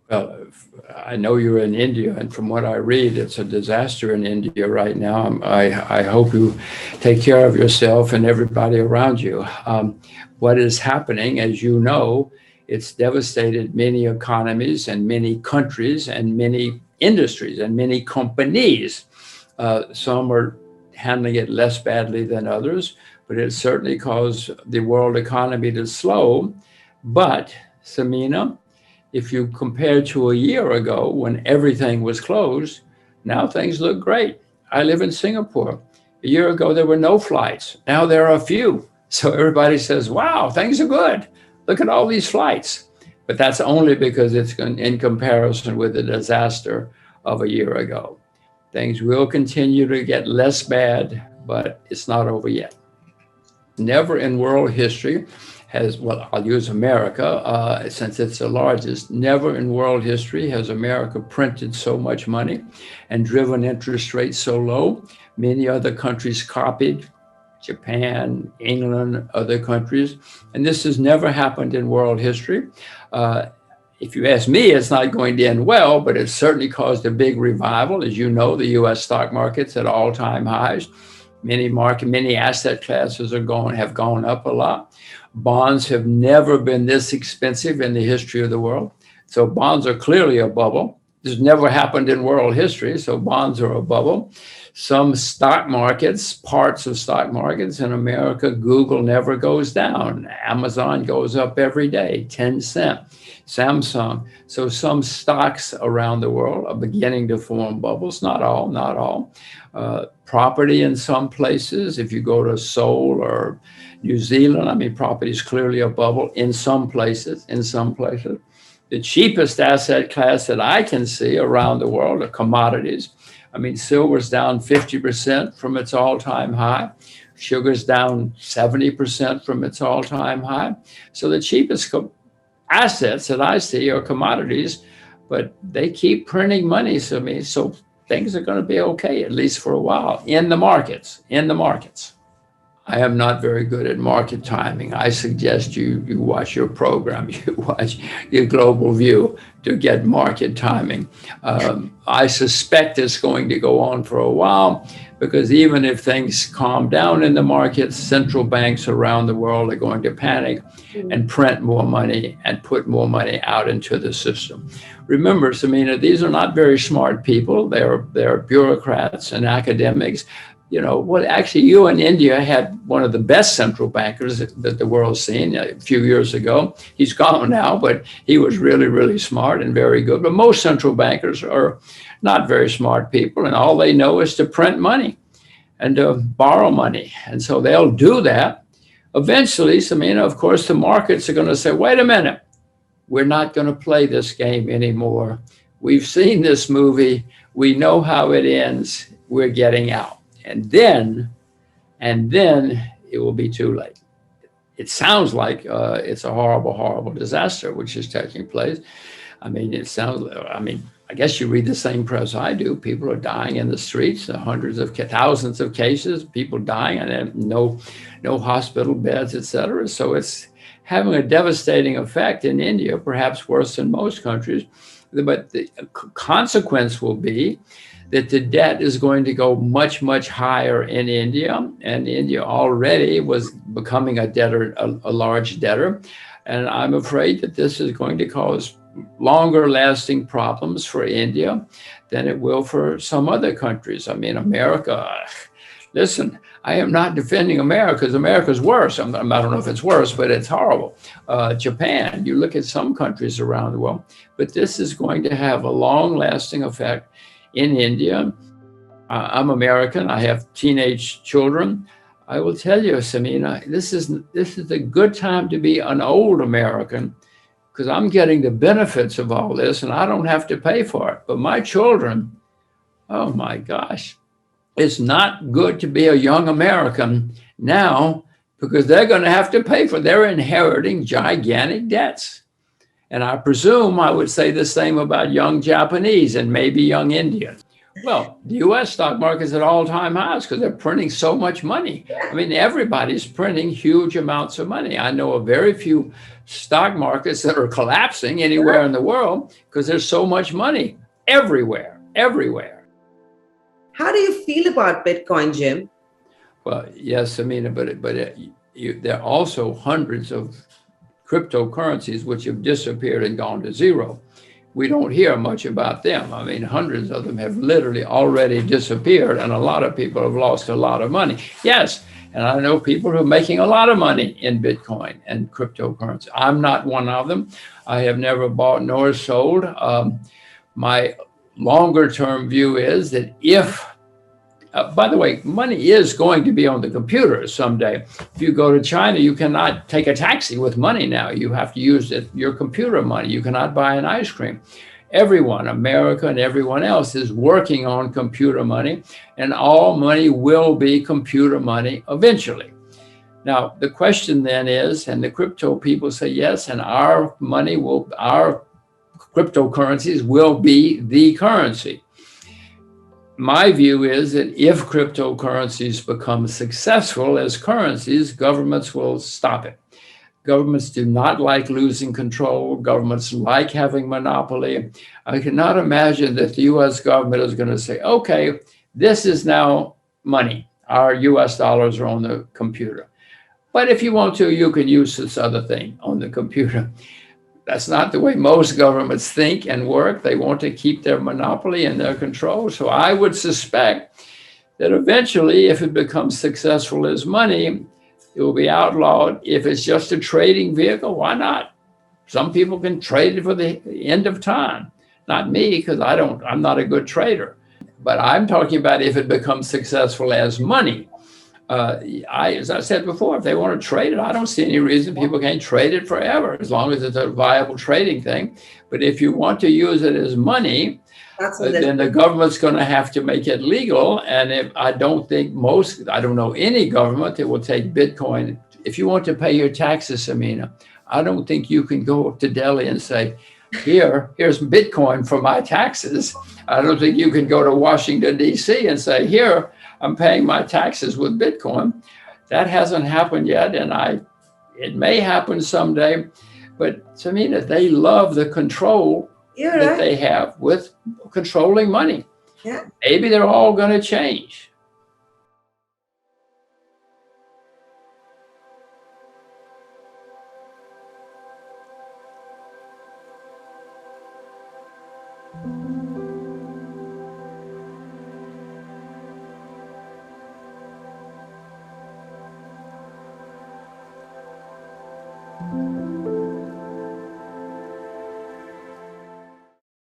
Well, I know you're in India, and from what I read, it's a disaster in India right now. I hope you take care of yourself and everybody around you. What is happening, as you know, it's devastated many economies and many countries and many industries and many companies. Some are handling it less badly than others, but it certainly caused the world economy to slow. But, Samina, if you compare to a year ago when everything was closed, now things look great. I live in Singapore. A year ago, there were no flights. Now there are a few. So everybody says, wow, things are good. Look at all these flights. But that's only because it's in comparison with the disaster of a year ago. Things will continue to get less bad, but it's not over yet. Never in world history has, well, I'll use America since it's the largest, never in world history has America printed so much money and driven interest rates so low. Many other countries copied, Japan, England, other countries, and this has never happened in world history. If you ask me, it's not going to end well, but it certainly caused a big revival. As you know, the U.S. stock market's at all-time highs. Many asset classes have gone up a lot. Bonds have never been this expensive in the history of the world. So bonds are clearly a bubble. This never happened in world history, so bonds are a bubble. Some stock markets, parts of stock markets in America, Google never goes down. Amazon goes up every day, 10 cents. Samsung. So some stocks around the world are beginning to form bubbles. Not all. Property in some places, if you go to Seoul or New Zealand, I mean, property is clearly a bubble in some places. The cheapest asset class that I can see around the world are commodities. I mean, silver's down 50% from its all-time high. Sugar's down 70% from its all-time high. So the cheapest assets that I see are commodities, but they keep printing money to me. So things are going to be okay, at least for a while, in the markets. I am not very good at market timing. I suggest you watch your program, you watch your Global View to get market timing. I suspect it's going to go on for a while because even if things calm down in the markets, central banks around the world are going to panic and print more money and put more money out into the system. Remember, Samina, these are not very smart people. They're bureaucrats and academics. You know, well, actually, you in India had one of the best central bankers that the world's seen a few years ago. He's gone now, but he was really, really smart and very good. But most central bankers are not very smart people, and all they know is to print money and to borrow money. And so they'll do that. Eventually, Samina, of course, the markets are going to say, wait a minute, we're not going to play this game anymore. We've seen this movie. We know how it ends. We're getting out. And then it will be too late. It sounds like it's a horrible, horrible disaster which is taking place. I mean, I guess you read the same press I do. People are dying in the streets, thousands of cases, people dying, and no hospital beds, et cetera. So it's having a devastating effect in India, perhaps worse than most countries. But the consequence will be that the debt is going to go much, much higher in India. And India already was becoming a large debtor. And I'm afraid that this is going to cause longer lasting problems for India than it will for some other countries. I mean, America, listen, I am not defending America because America's worse. I don't know if it's worse, but it's horrible. Japan, you look at some countries around the world, but this is going to have a long lasting effect in India. I'm American. I have teenage children. I will tell you, Samina, this is a good time to be an old American because I'm getting the benefits of all this and I don't have to pay for it. But my children, oh my gosh, it's not good to be a young American now because they're going to have to pay for it. They're inheriting gigantic debts. And I presume I would say the same about young Japanese and maybe young Indians. Well, the U.S. stock market's at all-time highs because they're printing so much money. I mean, everybody's printing huge amounts of money. I know of very few stock markets that are collapsing anywhere in the world because there's so much money everywhere, everywhere. How do you feel about Bitcoin, Jim? Well, yes, Amina, there are also hundreds of cryptocurrencies which have disappeared and gone to zero. We don't hear much about them. I mean, hundreds of them have literally already disappeared, and a lot of people have lost a lot of money. Yes, and I know people who are making a lot of money in Bitcoin and cryptocurrency. I'm not one of them. I have never bought nor sold. My longer term view is that if by the way, money is going to be on the computer someday. If you go to China, you cannot take a taxi with money now. You have to use your computer money. You cannot buy an ice cream. Everyone, America and everyone else, is working on computer money, and all money will be computer money eventually. Now, the question then is, and the crypto people say yes, and our cryptocurrencies will be the currency. My view is that if cryptocurrencies become successful as currencies, governments will stop it. Governments do not like losing control. Governments like having monopoly. I cannot imagine that the US government is going to say, okay, this is now money. Our US dollars are on the computer. But if you want to, you can use this other thing on the computer. That's not the way most governments think and work. They want to keep their monopoly and their control. So I would suspect that eventually, if it becomes successful as money, it will be outlawed. If it's just a trading vehicle, why not? Some people can trade it for the end of time. Not me, because I'm not a good trader. But I'm talking about if it becomes successful as money. As I said before, if they want to trade it, I don't see any reason people can't trade it forever, as long as it's a viable trading thing. But if you want to use it as money, then the government's going to have to make it legal. And I don't know any government that will take Bitcoin. If you want to pay your taxes, Amina, I don't think you can go to Delhi and say, here's Bitcoin for my taxes. I don't think you can go to Washington, D.C. and say, here, I'm paying my taxes with Bitcoin. That hasn't happened yet, and it may happen someday. But Amina, they love the control that they have with controlling money. Yeah. Maybe they're all going to change.